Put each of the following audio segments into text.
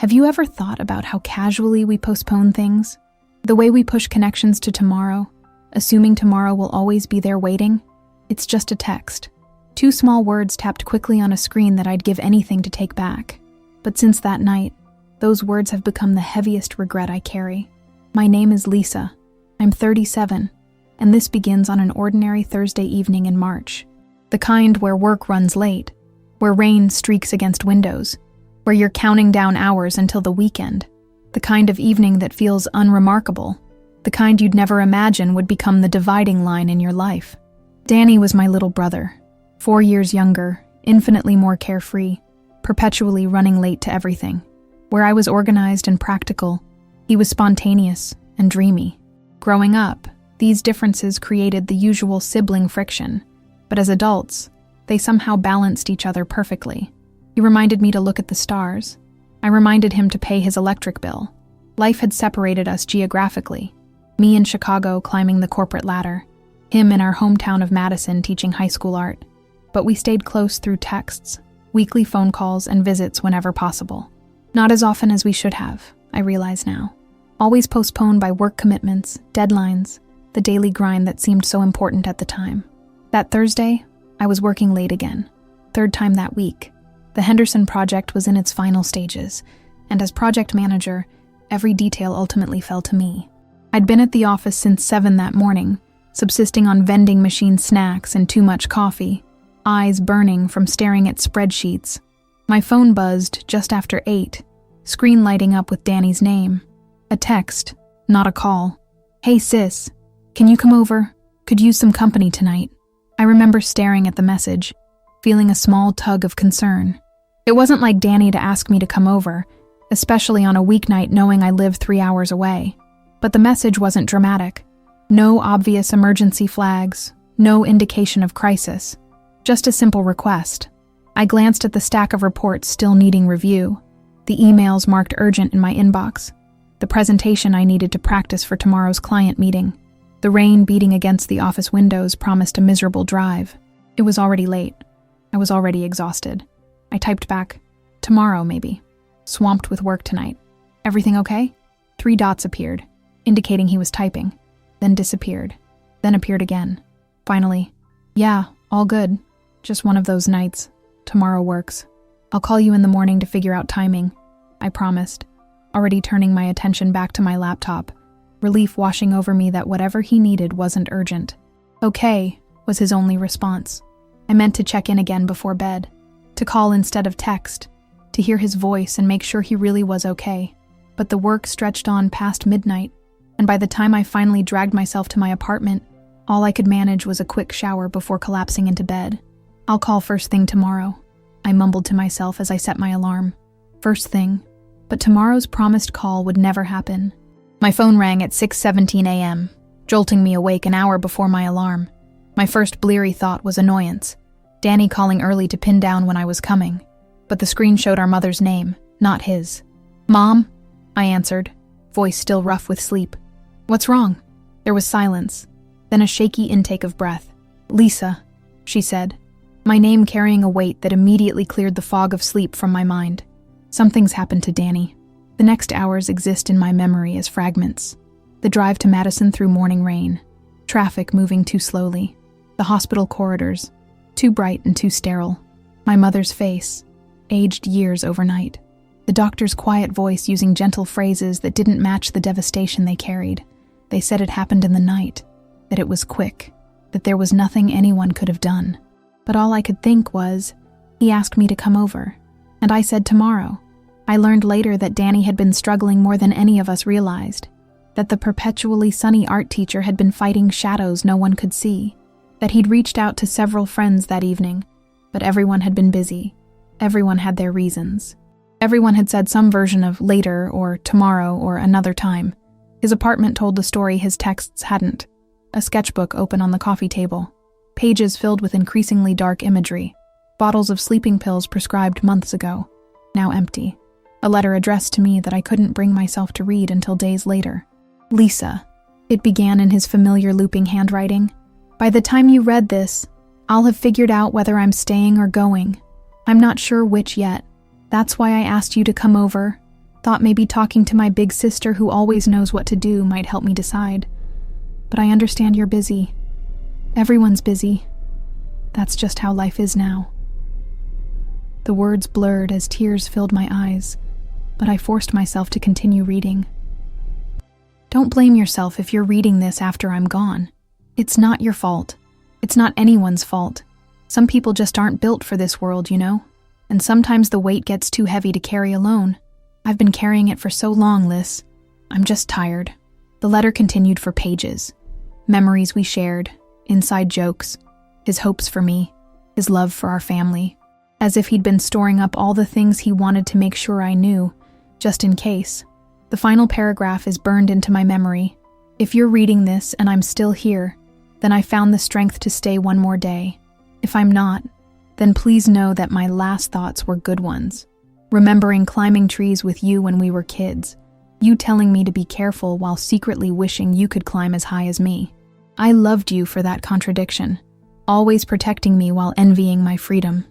Have you ever thought about how casually we postpone things? The way we push connections to tomorrow, assuming tomorrow will always be there waiting? It's just a text. 2 small words tapped quickly on a screen that I'd give anything to take back. But since that night, those words have become the heaviest regret I carry. My name is Lisa. I'm 37, and this begins on an ordinary Thursday evening in March. The kind where work runs late, where rain streaks against windows, where you're counting down hours until the weekend. The kind of evening that feels unremarkable, the kind you'd never imagine would become the dividing line in your life. Danny was my little brother, 4 years younger, infinitely more carefree, perpetually running late to everything. Where I was organized and practical, he was spontaneous and dreamy. Growing up, these differences created the usual sibling friction, but as adults, they somehow balanced each other perfectly. He reminded me to look at the stars. I reminded him to pay his electric bill. Life had separated us geographically. Me in Chicago climbing the corporate ladder, him in our hometown of Madison teaching high school art. But we stayed close through texts, weekly phone calls, and visits whenever possible. Not as often as we should have, I realize now. Always postponed by work commitments, deadlines, the daily grind that seemed so important at the time. That Thursday, I was working late again. 3rd time that week. The Henderson project was in its final stages, and as project manager, every detail ultimately fell to me. I'd been at the office since 7 that morning, subsisting on vending machine snacks and too much coffee, eyes burning from staring at spreadsheets. My phone buzzed just after 8, screen lighting up with Danny's name. A text, not a call. "Hey sis, can you come over? Could use some company tonight." I remember staring at the message, feeling a small tug of concern. It wasn't like Danny to ask me to come over, especially on a weeknight knowing I lived 3 hours away. But the message wasn't dramatic. No obvious emergency flags, no indication of crisis. Just a simple request. I glanced at the stack of reports still needing review, the emails marked urgent in my inbox, the presentation I needed to practice for tomorrow's client meeting. The rain beating against the office windows promised a miserable drive. It was already late. I was already exhausted. I typed back, "Tomorrow, maybe. Swamped with work tonight. Everything okay?" 3 dots appeared, indicating he was typing, then disappeared, then appeared again. Finally, "Yeah, all good. Just one of those nights. Tomorrow works. I'll call you in the morning to figure out timing," I promised, already turning my attention back to my laptop, relief washing over me that whatever he needed wasn't urgent. "Okay," was his only response. I meant to check in again before bed, to call instead of text, to hear his voice and make sure he really was okay. But the work stretched on past midnight, and by the time I finally dragged myself to my apartment, all I could manage was a quick shower before collapsing into bed. "I'll call first thing tomorrow," I mumbled to myself as I set my alarm. First thing, but tomorrow's promised call would never happen. My phone rang at 6:17 a.m., jolting me awake an hour before my alarm. My first bleary thought was annoyance. Danny calling early to pin down when I was coming. But the screen showed our mother's name, not his. "Mom?" I answered, voice still rough with sleep. "What's wrong?" There was silence, then a shaky intake of breath. "Lisa," she said, my name carrying a weight that immediately cleared the fog of sleep from my mind. "Something's happened to Danny." The next hours exist in my memory as fragments. The drive to Madison through morning rain, traffic moving too slowly, the hospital corridors, too bright and too sterile, my mother's face, aged years overnight, the doctor's quiet voice using gentle phrases that didn't match the devastation they carried. They said it happened in the night, that it was quick, that there was nothing anyone could have done. But all I could think was, he asked me to come over, and I said tomorrow. I learned later that Danny had been struggling more than any of us realized, that the perpetually sunny art teacher had been fighting shadows no one could see, that he'd reached out to several friends that evening, but everyone had been busy. Everyone had their reasons. Everyone had said some version of later or tomorrow or another time. His apartment told the story his texts hadn't. A sketchbook open on the coffee table, pages filled with increasingly dark imagery, bottles of sleeping pills prescribed months ago, now empty. A letter addressed to me that I couldn't bring myself to read until days later. "Lisa," it began in his familiar looping handwriting. "By the time you read this, I'll have figured out whether I'm staying or going. I'm not sure which yet. That's why I asked you to come over. Thought maybe talking to my big sister who always knows what to do might help me decide. But I understand you're busy. Everyone's busy. That's just how life is now. The words blurred as tears filled my eyes, but I forced myself to continue reading. Don't blame yourself if you're reading this after I'm gone. It's not your fault. It's not anyone's fault. Some people just aren't built for this world, you know? And sometimes the weight gets too heavy to carry alone. I've been carrying it for so long, Liz. I'm just tired. The letter continued for pages. Memories we shared, inside jokes, his hopes for me, his love for our family, as if he'd been storing up all the things he wanted to make sure I knew, just in case. The final paragraph is burned into my memory. If you're reading this and I'm still here, then I found the strength to stay one more day. If I'm not, then please know that my last thoughts were good ones. Remembering climbing trees with you when we were kids, you telling me to be careful while secretly wishing you could climb as high as me. I loved you for that contradiction, always protecting me while envying my freedom.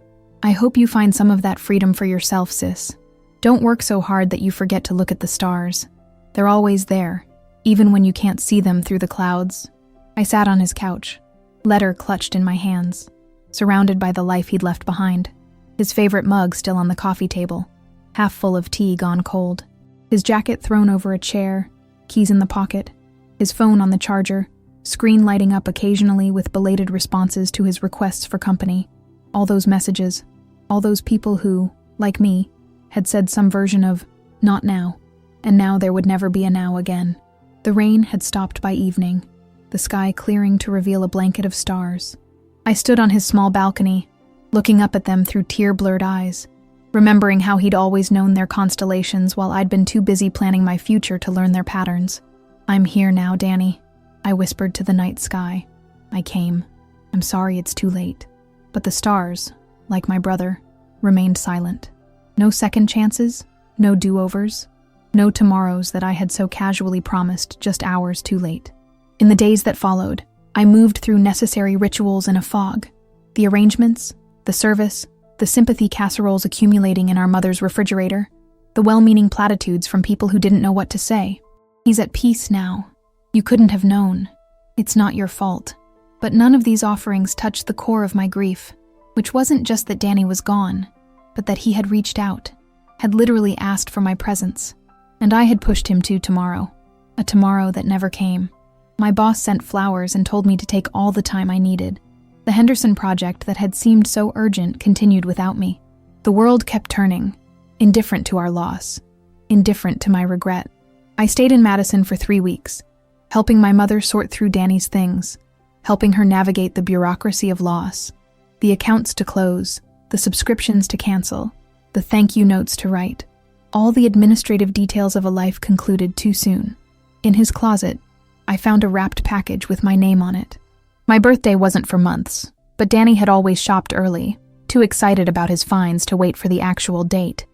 I hope you find some of that freedom for yourself, sis. Don't work so hard that you forget to look at the stars. They're always there, even when you can't see them through the clouds. I sat on his couch, letter clutched in my hands, surrounded by the life he'd left behind. His favorite mug still on the coffee table, half full of tea gone cold. His jacket thrown over a chair, keys in the pocket, his phone on the charger, screen lighting up occasionally with belated responses to his requests for company. All those messages, all those people who, like me, had said some version of, not now, and now there would never be a now again. The rain had stopped by evening, the sky clearing to reveal a blanket of stars. I stood on his small balcony, looking up at them through tear-blurred eyes, remembering how he'd always known their constellations while I'd been too busy planning my future to learn their patterns. I'm here now, Danny, I whispered to the night sky. I came. I'm sorry it's too late. But the stars, like my brother, remained silent. No second chances, no do-overs, no tomorrows that I had so casually promised just hours too late. In the days that followed, I moved through necessary rituals in a fog. The arrangements, the service, the sympathy casseroles accumulating in our mother's refrigerator, the well-meaning platitudes from people who didn't know what to say. He's at peace now. You couldn't have known. It's not your fault. But none of these offerings touched the core of my grief, which wasn't just that Danny was gone, but that he had reached out, had literally asked for my presence, and I had pushed him to tomorrow, a tomorrow that never came. My boss sent flowers and told me to take all the time I needed. The Henderson project that had seemed so urgent continued without me. The world kept turning, indifferent to our loss, indifferent to my regret. I stayed in Madison for 3 weeks, helping my mother sort through Danny's things, helping her navigate the bureaucracy of loss, the accounts to close, the subscriptions to cancel, the thank you notes to write. All the administrative details of a life concluded too soon. In his closet, I found a wrapped package with my name on it. My birthday wasn't for months, but Danny had always shopped early, too excited about his finds to wait for the actual date.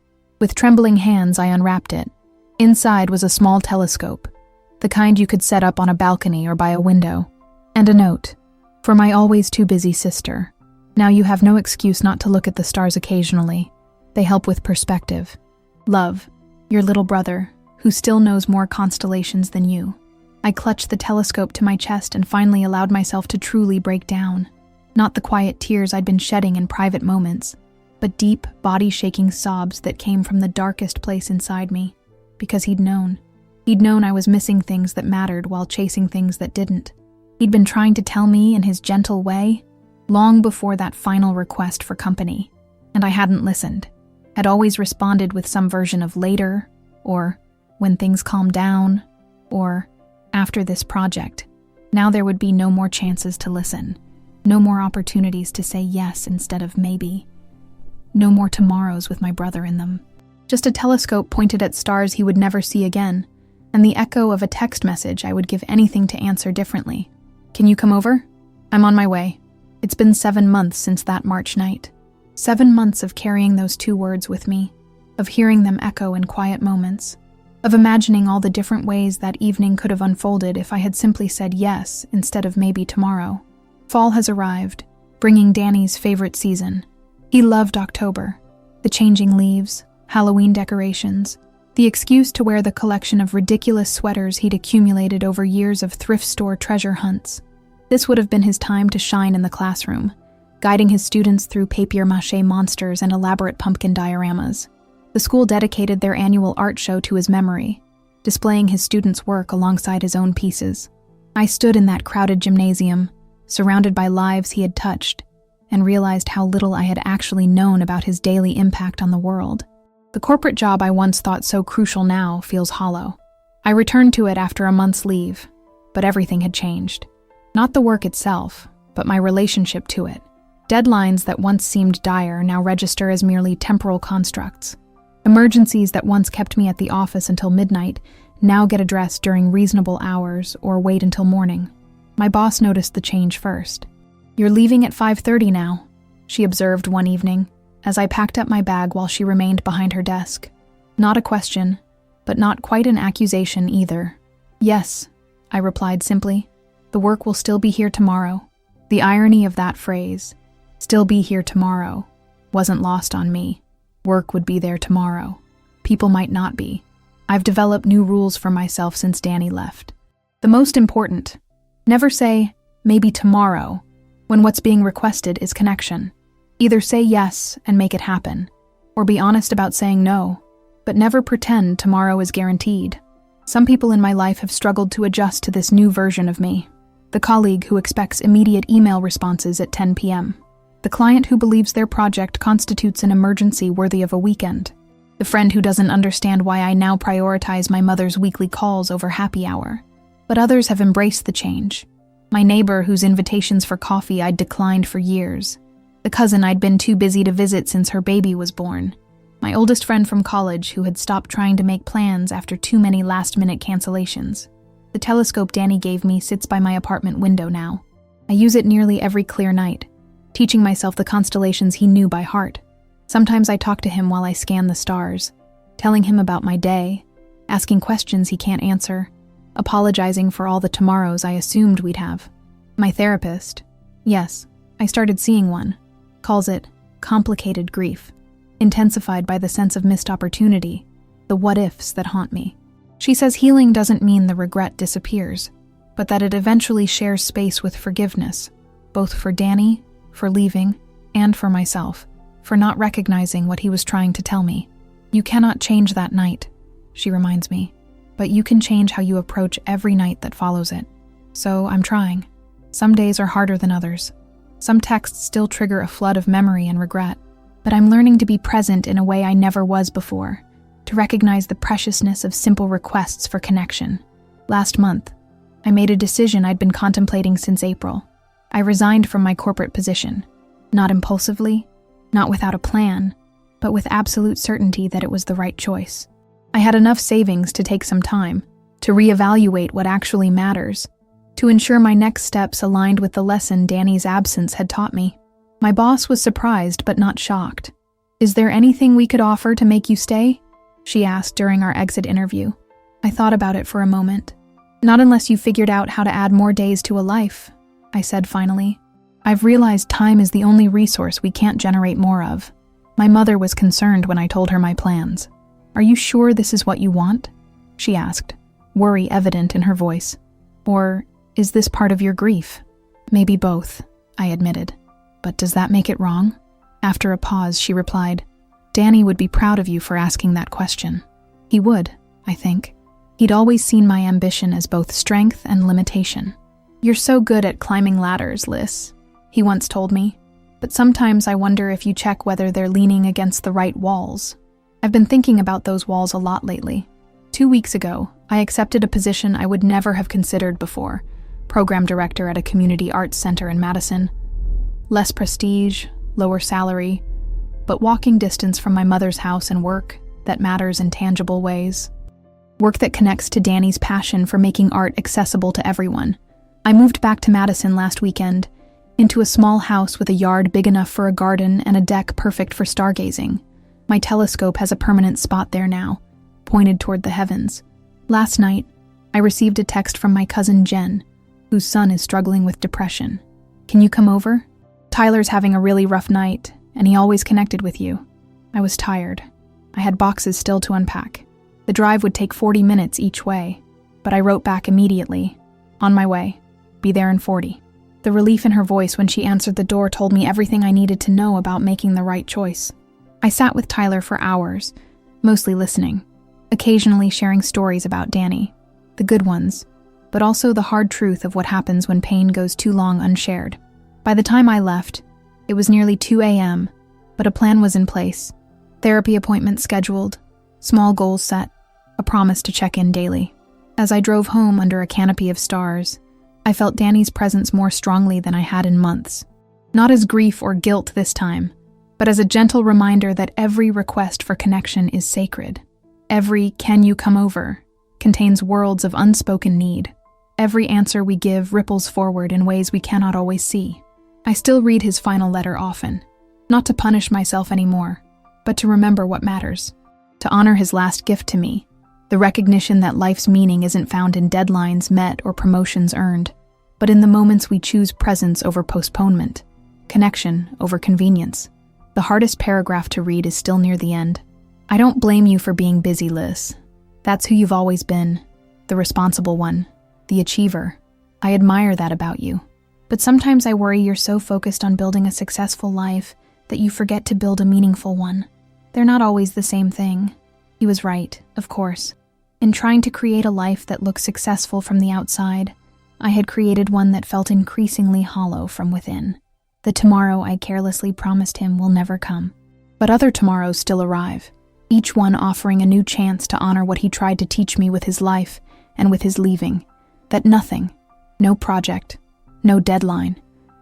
With trembling hands, I unwrapped it. Inside was a small telescope, the kind you could set up on a balcony or by a window, and a note, for my always too busy sister. Now you have no excuse not to look at the stars occasionally. They help with perspective. Love, your little brother, who still knows more constellations than you. I clutched the telescope to my chest and finally allowed myself to truly break down. Not the quiet tears I'd been shedding in private moments, but deep, body-shaking sobs that came from the darkest place inside me. Because he'd known. He'd known I was missing things that mattered while chasing things that didn't. He'd been trying to tell me in his gentle way, long before that final request for company. And I hadn't listened. Had always responded with some version of later, or when things calm down, or after this project. Now there would be no more chances to listen. No more opportunities to say yes instead of maybe. No more tomorrows with my brother in them. Just a telescope pointed at stars he would never see again, and the echo of a text message I would give anything to answer differently. Can you come over? I'm on my way. It's been 7 months since that March night. 7 months of carrying those 2 words with me, of hearing them echo in quiet moments, of imagining all the different ways that evening could have unfolded if I had simply said yes instead of maybe tomorrow. Fall has arrived, bringing Danny's favorite season. He loved October, the changing leaves, Halloween decorations, The excuse to wear the collection of ridiculous sweaters he'd accumulated over years of thrift store treasure hunts. This would have been his time to shine in the classroom, guiding his students through papier-mâché monsters and elaborate pumpkin dioramas. The school dedicated their annual art show to his memory, displaying his students' work alongside his own pieces. I stood in that crowded gymnasium, surrounded by lives he had touched, and realized how little I had actually known about his daily impact on the world. The corporate job I once thought so crucial now feels hollow. I returned to it after a month's leave, but everything had changed. Not the work itself, but my relationship to it. Deadlines that once seemed dire now register as merely temporal constructs. Emergencies that once kept me at the office until midnight now get addressed during reasonable hours or wait until morning. My boss noticed the change first. "You're leaving at 5:30 now," she observed one evening, as I packed up my bag while she remained behind her desk. Not a question, but not quite an accusation either. "Yes," I replied simply. "The work will still be here tomorrow." The irony of that phrase, "still be here tomorrow," wasn't lost on me. Work would be there tomorrow. People might not be. I've developed new rules for myself since Danny left. The most important: never say, "maybe tomorrow," when what's being requested is connection. Either say yes and make it happen, or be honest about saying no, but never pretend tomorrow is guaranteed. Some people in my life have struggled to adjust to this new version of me. The colleague who expects immediate email responses at 10 p.m. The client who believes their project constitutes an emergency worthy of a weekend. The friend who doesn't understand why I now prioritize my mother's weekly calls over happy hour. But others have embraced the change. My neighbor whose invitations for coffee I'd declined for years. The cousin I'd been too busy to visit since her baby was born. My oldest friend from college who had stopped trying to make plans after too many last-minute cancellations. The telescope Danny gave me sits by my apartment window now. I use it nearly every clear night, teaching myself the constellations he knew by heart. Sometimes I talk to him while I scan the stars, telling him about my day, asking questions he can't answer, apologizing for all the tomorrows I assumed we'd have. My therapist, yes, I started seeing one, calls it complicated grief, intensified by the sense of missed opportunity, the what-ifs that haunt me. She says healing doesn't mean the regret disappears, but that it eventually shares space with forgiveness, both for Danny, for leaving, and for myself, for not recognizing what he was trying to tell me. You cannot change that night, she reminds me, but you can change how you approach every night that follows it. So I'm trying. Some days are harder than others. Some texts still trigger a flood of memory and regret, but I'm learning to be present in a way I never was before, to recognize the preciousness of simple requests for connection. Last month, I made a decision I'd been contemplating since April. I resigned from my corporate position, not impulsively, not without a plan, but with absolute certainty that it was the right choice. I had enough savings to take some time, to reevaluate what actually matters, to ensure my next steps aligned with the lesson Danny's absence had taught me. My boss was surprised but not shocked. "Is there anything we could offer to make you stay?" she asked during our exit interview. I thought about it for a moment. "Not unless you figured out how to add more days to a life," I said finally. "I've realized time is the only resource we can't generate more of." My mother was concerned when I told her my plans. "Are you sure this is what you want?" she asked, worry evident in her voice. "Or is this part of your grief?" "Maybe both," I admitted. "But does that make it wrong?" After a pause, she replied, "Danny would be proud of you for asking that question." He would, I think. He'd always seen my ambition as both strength and limitation. "You're so good at climbing ladders, Liz," he once told me, "but sometimes I wonder if you check whether they're leaning against the right walls." I've been thinking about those walls a lot lately. 2 weeks ago, I accepted a position I would never have considered before, program director at a community arts center in Madison. Less prestige, lower salary, but walking distance from my mother's house and work that matters in tangible ways. Work that connects to Danny's passion for making art accessible to everyone. I moved back to Madison last weekend, into a small house with a yard big enough for a garden and a deck perfect for stargazing. My telescope has a permanent spot there now, pointed toward the heavens. Last night, I received a text from my cousin Jen, whose son is struggling with depression. "Can you come over? Tyler's having a really rough night, and he always connected with you." I was tired. I had boxes still to unpack. The drive would take 40 minutes each way, but I wrote back immediately, "On my way. Be there in 40. The relief in her voice when she answered the door told me everything I needed to know about making the right choice. I sat with Tyler for hours, mostly listening, occasionally sharing stories about Danny, the good ones, but also the hard truth of what happens when pain goes too long unshared. By the time I left, it was nearly 2 a.m., but a plan was in place. Therapy appointments scheduled, small goals set, a promise to check in daily. As I drove home under a canopy of stars, I felt Danny's presence more strongly than I had in months. Not as grief or guilt this time, but as a gentle reminder that every request for connection is sacred. Every "can you come over" contains worlds of unspoken need. Every answer we give ripples forward in ways we cannot always see. I still read his final letter often, not to punish myself anymore, but to remember what matters. To honor his last gift to me, the recognition that life's meaning isn't found in deadlines met or promotions earned, but in the moments we choose presence over postponement, connection over convenience. The hardest paragraph to read is still near the end. "I don't blame you for being busy, Liz. That's who you've always been, the responsible one, the achiever. I admire that about you. But sometimes I worry you're so focused on building a successful life that you forget to build a meaningful one. They're not always the same thing." He was right, of course. In trying to create a life that looked successful from the outside, I had created one that felt increasingly hollow from within. The tomorrow I carelessly promised him will never come. But other tomorrows still arrive, each one offering a new chance to honor what he tried to teach me with his life and with his leaving. That nothing, no project, no deadline,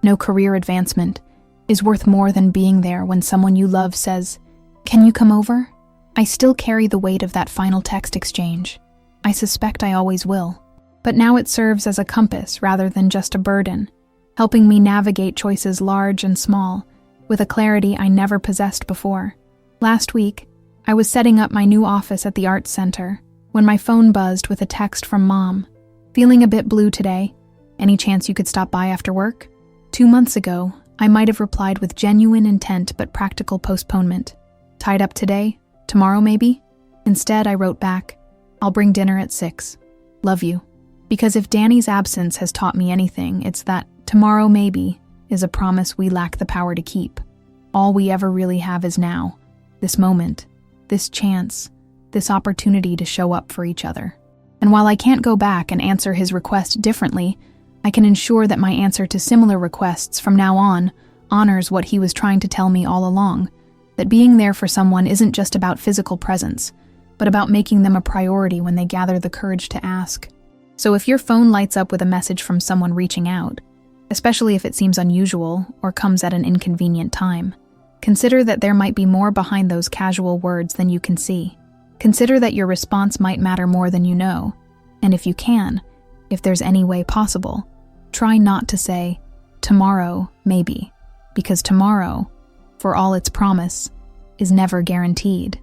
no career advancement, is worth more than being there when someone you love says, "Can you come over?" I still carry the weight of that final text exchange. I suspect I always will. But now it serves as a compass rather than just a burden, helping me navigate choices large and small, with a clarity I never possessed before. Last week, I was setting up my new office at the Arts Center when my phone buzzed with a text from Mom. "Feeling a bit blue today? Any chance you could stop by after work?" 2 months ago, I might have replied with genuine intent but practical postponement. "Tied up today? Tomorrow maybe?" Instead, I wrote back, "I'll bring dinner at 6. Love you." Because if Danny's absence has taught me anything, it's that tomorrow maybe is a promise we lack the power to keep. All we ever really have is now, this moment, this chance, this opportunity to show up for each other. And while I can't go back and answer his request differently, I can ensure that my answer to similar requests from now on honors what he was trying to tell me all along, that being there for someone isn't just about physical presence, but about making them a priority when they gather the courage to ask. So if your phone lights up with a message from someone reaching out, especially if it seems unusual or comes at an inconvenient time, consider that there might be more behind those casual words than you can see. Consider that your response might matter more than you know, and if you can, if there's any way possible, try not to say, "Tomorrow, maybe," because tomorrow, for all its promise, is never guaranteed.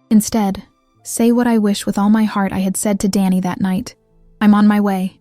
Instead, say what I wish with all my heart I had said to Danny that night. "I'm on my way.